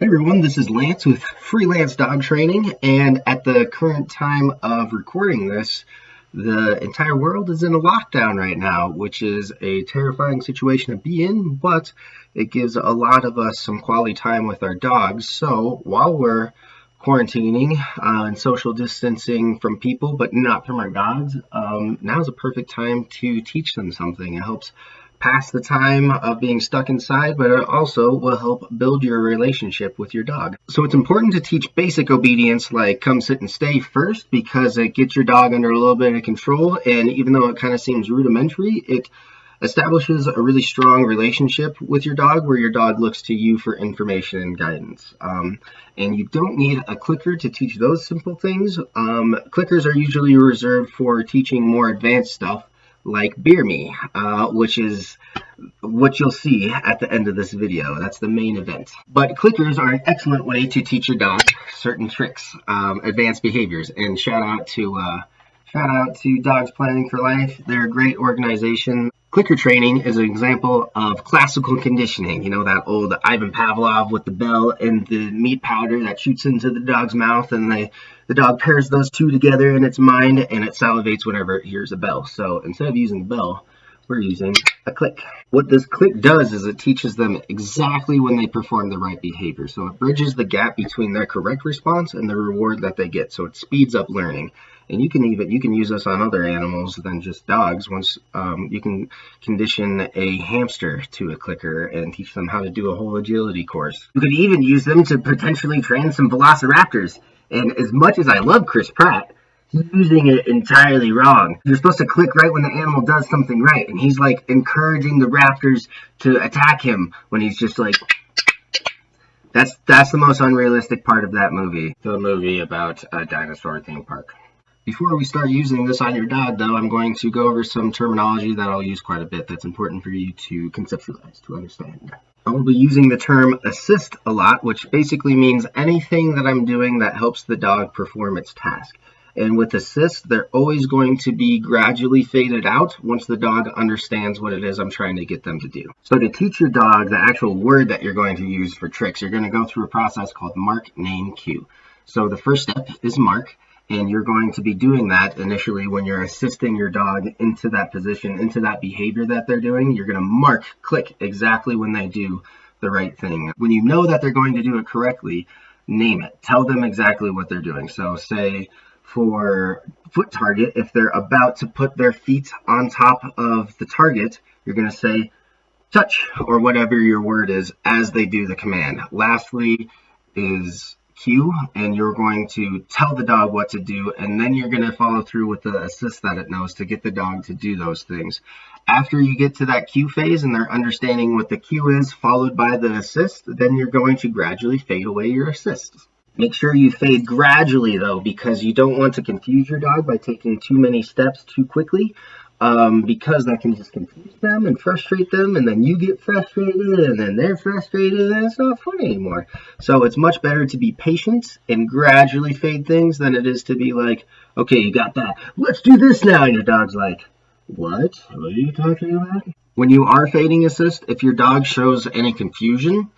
Hey everyone, this is Lance with Freelance Dog Training, and at the current time of recording this, the entire world is in a lockdown right now, which is a terrifying situation to be in, but it gives a lot of us some quality time with our dogs. So while we're quarantining and social distancing from people, but not from our dogs, now's a perfect time to teach them something. It helps pass the time of being stuck inside, but it also will help build your relationship with your dog. So it's important to teach basic obedience like come sit and stay first, because it gets your dog under a little bit of control, and even though it kind of seems rudimentary, it establishes a really strong relationship with your dog where your dog looks to you for information and guidance. And you don't need a clicker to teach those simple things. Clickers are usually reserved for teaching more advanced stuff like Beer Me, which is what you'll see at the end of this video. That's the main event. But clickers are an excellent way to teach your dog certain tricks, advanced behaviors. And shout out to Dogs Planning for Life. They're a great organization. Clicker training is an example of classical conditioning. You know, that old Ivan Pavlov with the bell and the meat powder that shoots into the dog's mouth, and the dog pairs those two together in its mind, and it salivates whenever it hears a bell. So instead of using a bell, we're using a click. What this click does is it teaches them exactly when they perform the right behavior. So it bridges the gap between their correct response and the reward that they get. So it speeds up learning. And you can use this on other animals than just dogs. Once you can condition a hamster to a clicker and teach them how to do a whole agility course. You could even use them to potentially train some velociraptors. And as much as I love Chris Pratt, he's using it entirely wrong. You're supposed to click right when the animal does something right, and he's like encouraging the raptors to attack him when he's just like. That's the most unrealistic part of that movie. The movie about a dinosaur theme park. Before we start using this on your dog, though, I'm going to go over some terminology that I'll use quite a bit that's important for you to conceptualize, to understand. I will be using the term assist a lot, which basically means anything that I'm doing that helps the dog perform its task. And with assist, they're always going to be gradually faded out once the dog understands what it is I'm trying to get them to do. So to teach your dog the actual word that you're going to use for tricks, you're going to go through a process called mark, name, cue. So the first step is mark. And you're going to be doing that initially when you're assisting your dog into that position, into that behavior that they're doing. You're going to mark, click exactly when they do the right thing. When you know that they're going to do it correctly, name it. Tell them exactly what they're doing. So say for foot target, if they're about to put their feet on top of the target, you're going to say touch or whatever your word is as they do the command. Lastly is cue, and you're going to tell the dog what to do, and then you're going to follow through with the assist that it knows to get the dog to do those things. After you get to that cue phase and they're understanding what the cue is followed by the assist, then you're going to gradually fade away your assist. Make sure you fade gradually though, because you don't want to confuse your dog by taking too many steps too quickly. Because that can just confuse them and frustrate them, and then you get frustrated, and then they're frustrated, and it's not fun anymore. So it's much better to be patient and gradually fade things than it is to be like, okay, you got that, let's do this now, and your dog's like, what are you talking about? When you are fading assist, if your dog shows any confusion,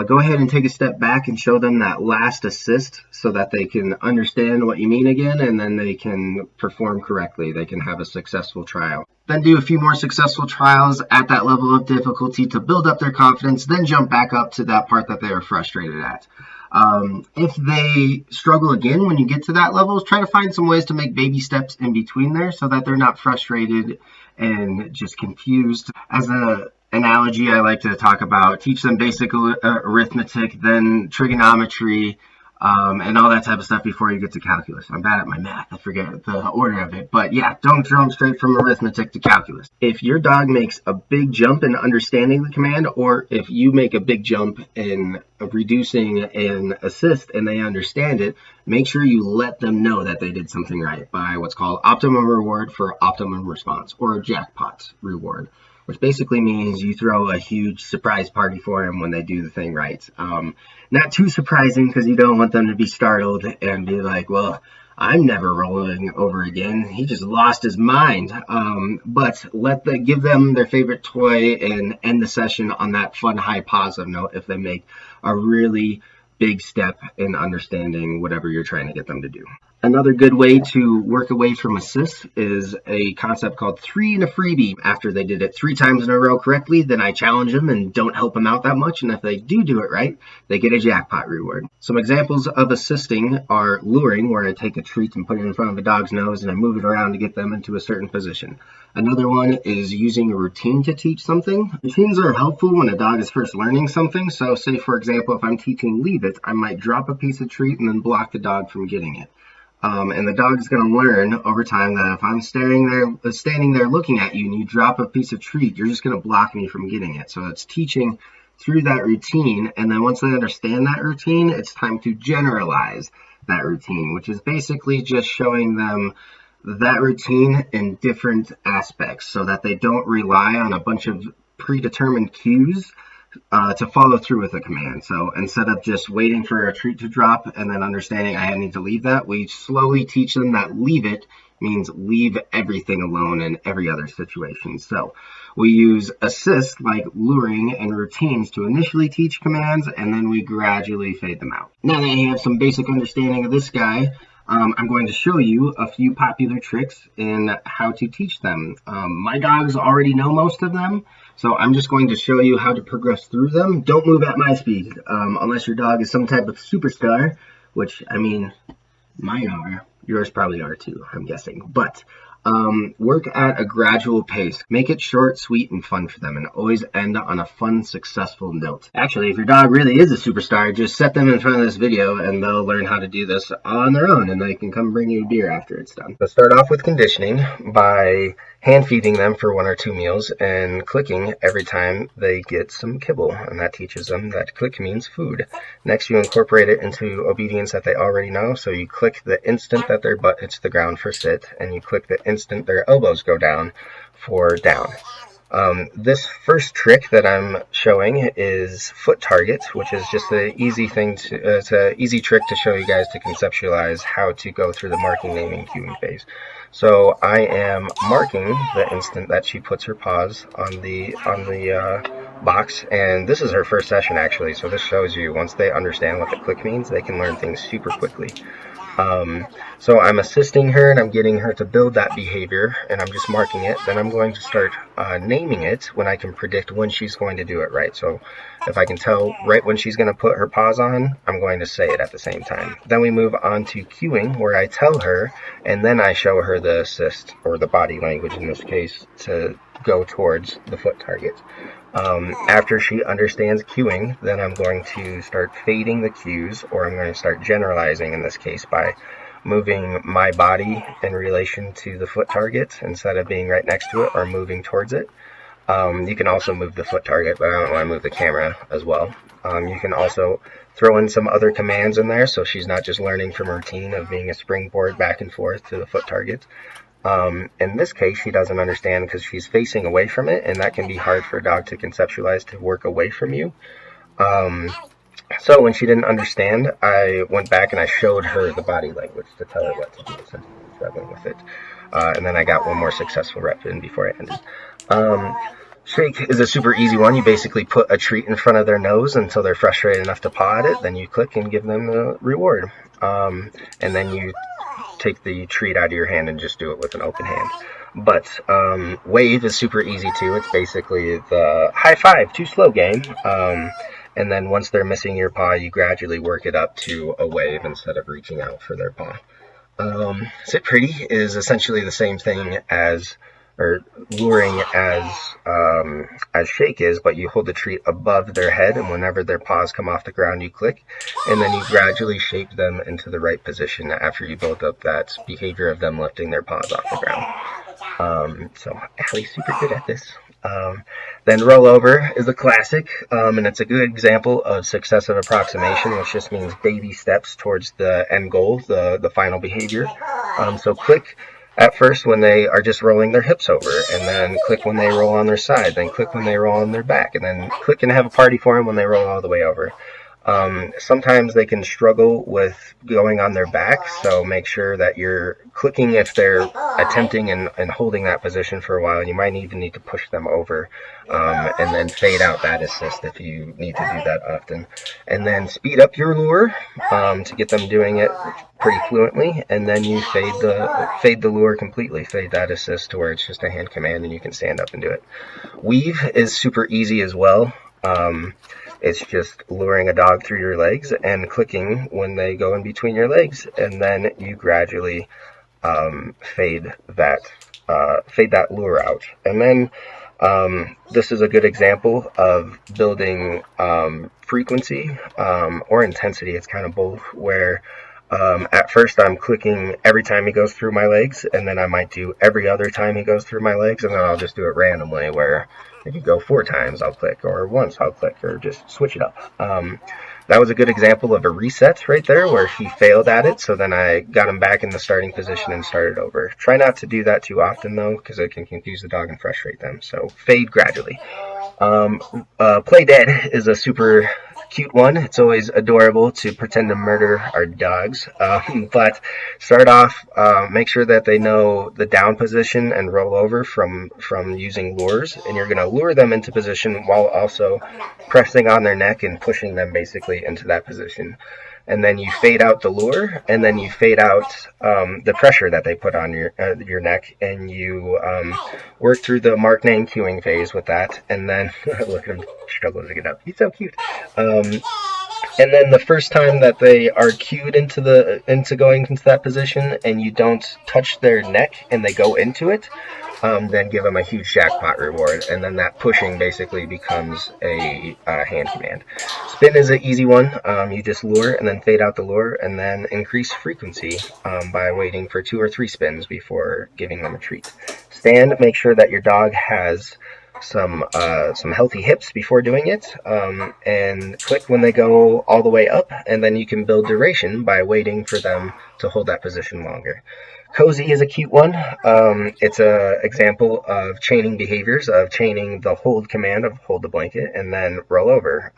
go ahead and take a step back and show them that last assist so that they can understand what you mean again, and then they can perform correctly. They can have a successful trial. Then do a few more successful trials at that level of difficulty to build up their confidence, then jump back up to that part that they were frustrated at. If they struggle again when you get to that level, try to find some ways to make baby steps in between there so that they're not frustrated and just confused. As a analogy I like to talk about, teach them basic arithmetic, then trigonometry, and all that type of stuff before you get to calculus. I'm bad at my math, I forget the order of it, but yeah, don't jump straight from arithmetic to calculus. If your dog makes a big jump in understanding the command, or if you make a big jump in reducing an assist and they understand it, make sure you let them know that they did something right by what's called optimum reward for optimum response, or jackpot reward, which basically means you throw a huge surprise party for them when they do the thing right. Not too surprising, because you don't want them to be startled and be like, well, I'm never rolling over again. He just lost his mind. But give them their favorite toy and end the session on that fun, high positive note if they make a really big step in understanding whatever you're trying to get them to do. Another good way to work away from assists is a concept called 3 and a freebie. After they did it 3 times in a row correctly, then I challenge them and don't help them out that much. And if they do it right, they get a jackpot reward. Some examples of assisting are luring, where I take a treat and put it in front of a dog's nose and I move it around to get them into a certain position. Another one is using a routine to teach something. Routines are helpful when a dog is first learning something. So say, for example, if I'm teaching leave it, I might drop a piece of treat and then block the dog from getting it. And the dog's going to learn over time that if I'm standing there looking at you and you drop a piece of treat, you're just going to block me from getting it. So it's teaching through that routine. And then once they understand that routine, it's time to generalize that routine, which is basically just showing them that routine in different aspects so that they don't rely on a bunch of predetermined cues to follow through with a command. So instead of just waiting for a treat to drop and then understanding I need to leave that, we slowly teach them that leave it means leave everything alone in every other situation. So we use assists like luring and routines to initially teach commands, and then we gradually fade them out. Now that you have some basic understanding of this guy, I'm going to show you a few popular tricks in how to teach them. My dogs already know most of them, so I'm just going to show you how to progress through them. Don't move at my speed, unless your dog is some type of superstar, which, I mean, mine are. Yours probably are too, I'm guessing. But work at a gradual pace. Make it short, sweet, and fun for them, and always end on a fun, successful note. Actually, if your dog really is a superstar, just set them in front of this video and they'll learn how to do this on their own, and they can come bring you a beer after it's done. Let's start off with conditioning by hand feeding them for 1 or 2 meals and clicking every time they get some kibble, and that teaches them that click means food. Next, you incorporate it into obedience that they already know, so you click the instant that their butt hits the ground for sit, and you click the instant their elbows go down for down. This first trick that I'm showing is foot target, which is just an easy it's an easy trick to show you guys to conceptualize how to go through the marking, naming, cueing phase. So I am marking the instant that she puts her paws on the box, and this is her first session actually, so this shows you once they understand what the click means, they can learn things super quickly. So I'm assisting her and I'm getting her to build that behavior, and I'm just marking it. Then I'm going to start naming it when I can predict when she's going to do it right. So if I can tell right when she's going to put her paws on, I'm going to say it at the same time. Then we move on to cueing, where I tell her and then I show her the assist, or the body language in this case, to go towards the foot target. After she understands cueing, then I'm going to start fading the cues, or I'm going to start generalizing in this case by moving my body in relation to the foot target instead of being right next to it or moving towards it. You can also move the foot target, but I don't want to move the camera as well. You can also throw in some other commands in there so she's not just learning from routine of being a springboard back and forth to the foot target. In this case, she doesn't understand because she's facing away from it, and that can be hard for a dog to conceptualize to work away from you. So when she didn't understand, I went back and I showed her the body language to tell her what to do since she was struggling with it. And then I got one more successful rep in before I ended. Shake is a super easy one. You basically put a treat in front of their nose until they're frustrated enough to paw at it. Then you click and give them the reward. And then you take the treat out of your hand and just do it with an open hand. But wave is super easy too. It's basically the high five, too slow game. And then once they're missing your paw, you gradually work it up to a wave instead of reaching out for their paw. Sit pretty is essentially the same thing as, or luring as shake is, but you hold the treat above their head, and whenever their paws come off the ground, you click, and then you gradually shape them into the right position after you build up that behavior of them lifting their paws off the ground. So Allie's super good at this. Then rollover is a classic, and it's a good example of successive approximation, which just means baby steps towards the end goal, the final behavior. So click at first when they are just rolling their hips over, and then click when they roll on their side, then click when they roll on their back, and then click and have a party for them when they roll all the way over. Sometimes they can struggle with going on their back, so make sure that you're clicking if they're attempting and holding that position for a while. You might even need to push them over, and then fade out that assist if you need to do that often. And then speed up your lure to get them doing it pretty fluently, and then you fade the lure completely, fade that assist to where it's just a hand command and you can stand up and do it. Weave is super easy as well. It's just luring a dog through your legs and clicking when they go in between your legs, and then you gradually fade that lure out. And then this is a good example of building frequency or intensity. It's kind of both, where at first I'm clicking every time he goes through my legs, and then I might do every other time he goes through my legs, and then I'll just do it randomly, where if you go 4 times I'll click, or once I'll click, or just switch it up. That was a good example of a reset right there, where he failed at it, so then I got him back in the starting position and started over. Try not to do that too often though, because it can confuse the dog and frustrate them, so fade gradually. Play dead is a super cute one. It's always adorable to pretend to murder our dogs, but start off, make sure that they know the down position and roll over from using lures, and you're going to lure them into position while also pressing on their neck and pushing them basically into that position. And then you fade out the lure, and then you fade out the pressure that they put on your neck, and you work through the mark name cueing phase with that. And then look at him struggle to get up. He's so cute. And then the first time that they are cued into going into that position, and you don't touch their neck and they go into it, then give them a huge jackpot reward, and then that pushing basically becomes a hand command. Spin is an easy one. You just lure and then fade out the lure, and then increase frequency by waiting for 2 or 3 spins before giving them a treat. Stand, make sure that your dog has some healthy hips before doing it, and click when they go all the way up, and then you can build duration by waiting for them to hold that position longer. Cozy is a cute one. It's an example of chaining behaviors, of chaining the hold command of hold the blanket and then roll over.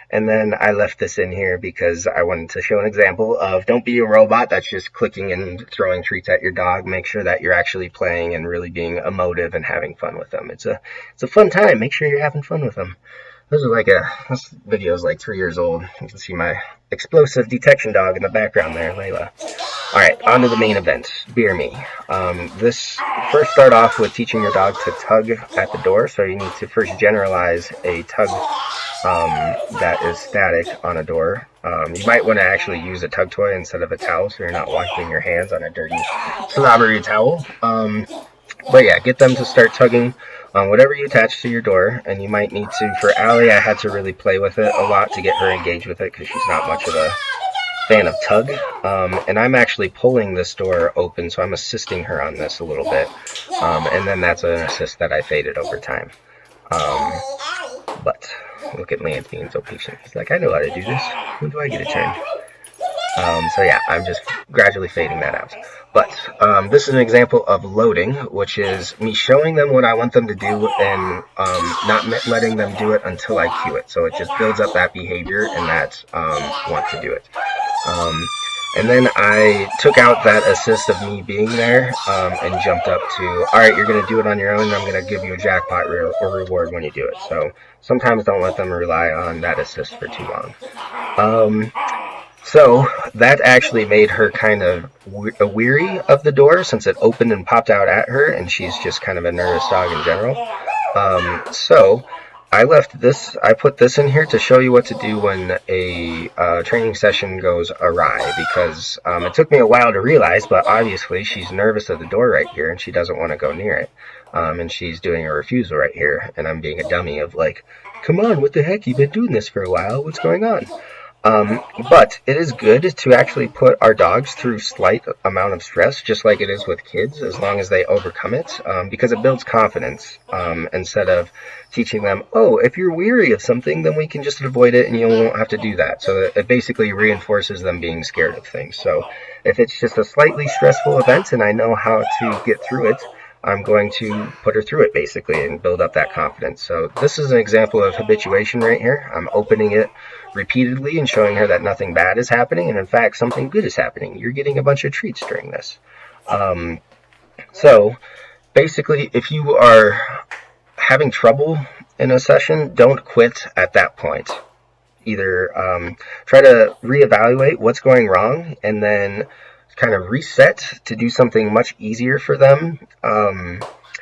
And then I left this in here because I wanted to show an example of don't be a robot that's just clicking and throwing treats at your dog. Make sure that you're actually playing and really being emotive and having fun with them. It's a fun time. Make sure you're having fun with them. This video is like 3 years old. You can see my explosive detection dog in the background there, Layla. Alright, on to the main event, Beer Me. This first start off with teaching your dog to tug at the door, so you need to first generalize a tug that is static on a door. You might want to actually use a tug toy instead of a towel, so you're not wiping your hands on a dirty slobbery towel. But yeah, get them to start tugging on whatever you attach to your door, and you might need to, for Allie, I had to really play with it a lot to get her engaged with it because she's not much of a fan of tug, and I'm actually pulling this door open, so I'm assisting her on this a little bit, and then that's an assist that I faded over time. But look at Lance being so patient. He's like, I know how to do this. When do I get a turn? So yeah, I'm just gradually fading that out. But this is an example of loading, which is me showing them what I want them to do and not letting them do it until I cue it. So it just builds up that behavior and that want to do it. And then I took out that assist of me being there and jumped up to, all right, you're going to do it on your own, and I'm going to give you a jackpot or reward when you do it. So sometimes don't let them rely on that assist for too long. So that actually made her kind of weary of the door since it opened and popped out at her, and she's just kind of a nervous dog in general. So I put this in here to show you what to do when a training session goes awry, because it took me a while to realize, but obviously she's nervous of the door right here and she doesn't want to go near it. And she's doing a refusal right here, and I'm being a dummy of like, come on, what the heck, you've been doing this for a while, what's going on? But it is good to actually put our dogs through slight amount of stress, just like it is with kids, as long as they overcome it, because it builds confidence, instead of teaching them, oh, if you're weary of something, then we can just avoid it and you won't have to do that. So it basically reinforces them being scared of things. So if it's just a slightly stressful event and I know how to get through it, I'm going to put her through it basically and build up that confidence. So this is an example of habituation right here. I'm opening it repeatedly and showing her that nothing bad is happening, and in fact something good is happening. You're getting a bunch of treats during this. So basically, if you are having trouble in a session, don't quit at that point. Either try to reevaluate what's going wrong and then kind of reset to do something much easier for them,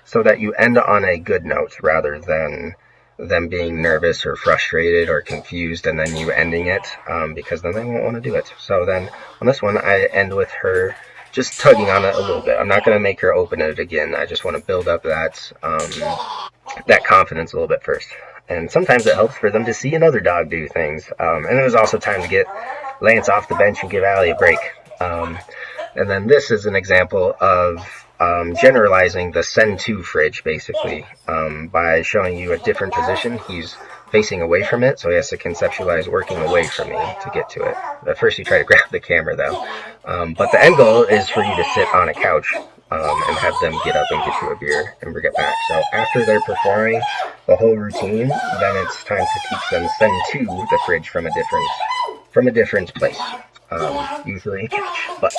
so that you end on a good note rather than them being nervous or frustrated or confused and then you ending it, because then they won't want to do it. So then on this one, I end with her just tugging on it a little bit. I'm not going to make her open it again. I just want to build up that that confidence a little bit first. And sometimes it helps for them to see another dog do things. And it was also time to get Lance off the bench and give Allie a break. And then this is an example of generalizing the send to fridge, basically, by showing you a different position. He's facing away from it, so he has to conceptualize working away from me to get to it. At first you try to grab the camera, though. But the end goal is for you to sit on a couch and have them get up and get you a beer and bring it back. So after they're performing the whole routine, then it's time to teach them send to the fridge from a different place, usually. But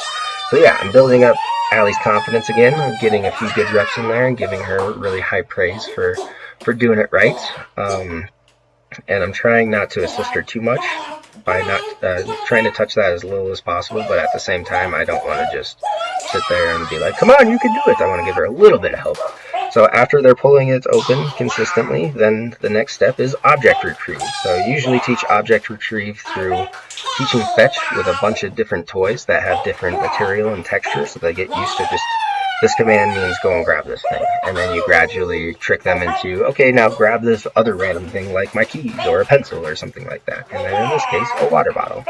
so yeah, I'm building up Allie's confidence again. I'm getting a few good reps in there and giving her really high praise for doing it right. And I'm trying not to assist her too much by not trying to touch that as little as possible, but at the same time, I don't want to just sit there and be like, come on, you can do it. I want to give her a little bit of help. So after they're pulling it open consistently, then the next step is object retrieve. So I usually teach object retrieve through teaching fetch with a bunch of different toys that have different material and texture, so they get used to just, this command means go and grab this thing. And then you gradually trick them into, okay, now grab this other random thing like my keys or a pencil or something like that. And then in this case, a water bottle.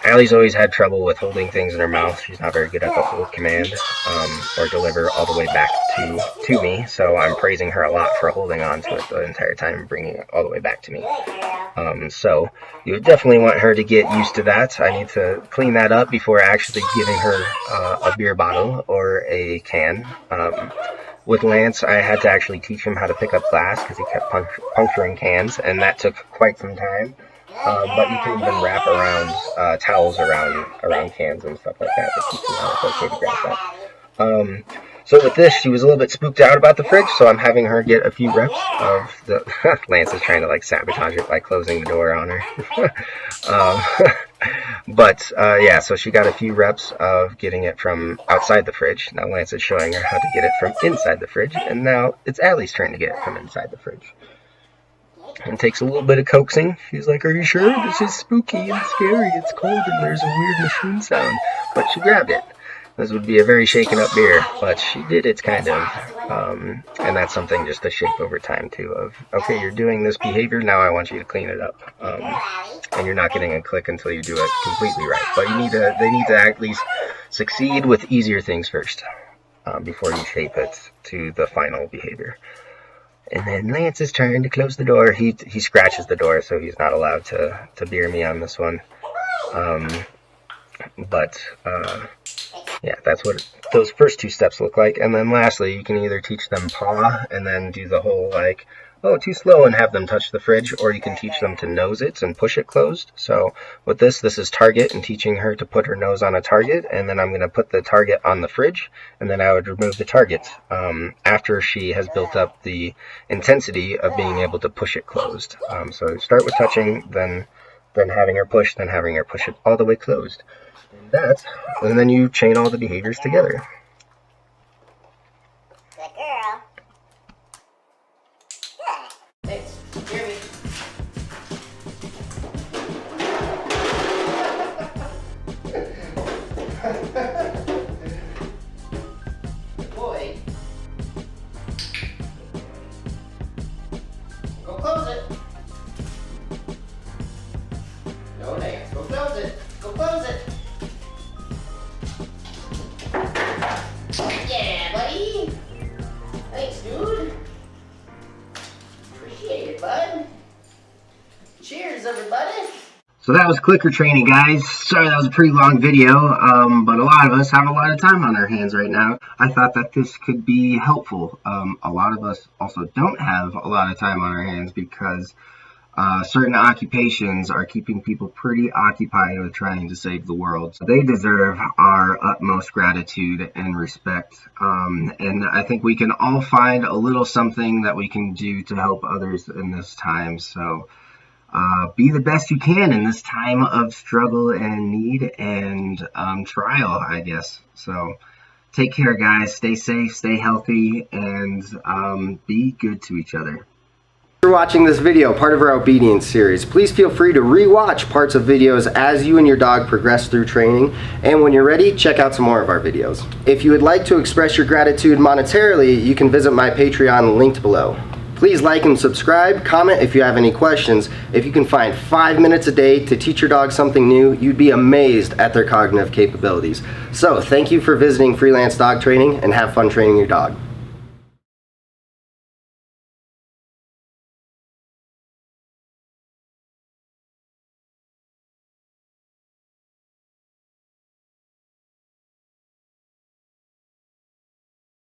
Allie's always had trouble with holding things in her mouth. She's not very good at the hold command or deliver all the way back to me. So I'm praising her a lot for holding on to it the entire time and bringing it all the way back to me. So you definitely want her to get used to that. I need to clean that up before actually giving her a beer bottle or a can. With Lance, I had to actually teach him how to pick up glass because he kept puncturing cans, and that took quite some time. But you can even wrap around towels around cans and stuff like that to teach them how it's okay to grab that. So with this, she was a little bit spooked out about the fridge, so I'm having her get a few reps of the... Lance is trying to like sabotage it by closing the door on her. Yeah, so she got a few reps of getting it from outside the fridge. Now Lance is showing her how to get it from inside the fridge, and now it's Allie's turn to get it from inside the fridge. It takes a little bit of coaxing. She's like, are you sure? This is spooky and scary. It's cold and there's a weird machine sound. But she grabbed it. This would be a very shaken up beer, but she did it kind of. And that's something just to shape over time too of, okay, you're doing this behavior, now I want you to clean it up. And you're not getting a click until you do it completely right. But they need to at least succeed with easier things first, before you shape it to the final behavior. And then Lance is trying to close the door. He scratches the door, so he's not allowed to beer me on this one. Yeah, that's what those first two steps look like. And then lastly, you can either teach them paw and then do the whole like, oh, too slow, and have them touch the fridge, or you can teach them to nose it and push it closed. So with this is target, and teaching her to put her nose on a target, and then I'm going to put the target on the fridge, and then I would remove the target after she has built up the intensity of being able to push it closed. So start with touching, then having her push, then having her push it all the way closed. And then you chain all the behaviors together. Good girl. Good. Thanks. Jeremy. Good boy. Go close it. No, Nate. Go close it. Go close it. Yeah, buddy. Thanks, dude. Appreciate it, bud. Cheers, everybody. So that was clicker training, guys. Sorry that was a pretty long video, but a lot of us have a lot of time on our hands right now. I thought that this could be helpful. A lot of us also don't have a lot of time on our hands because Certain occupations are keeping people pretty occupied with trying to save the world. So they deserve our utmost gratitude and respect. And I think we can all find a little something that we can do to help others in this time. So be the best you can in this time of struggle and need and trial, I guess. So take care, guys. Stay safe, stay healthy, and be good to each other. For watching this video, part of our obedience series. Please feel free to re-watch parts of videos as you and your dog progress through training, and when you're ready, check out some more of our videos. If you would like to express your gratitude monetarily, you can visit my Patreon linked below. Please like and subscribe, comment if you have any questions. If you can find 5 minutes a day to teach your dog something new, you'd be amazed at their cognitive capabilities. So, thank you for visiting Freelance Dog Training, and have fun training your dog.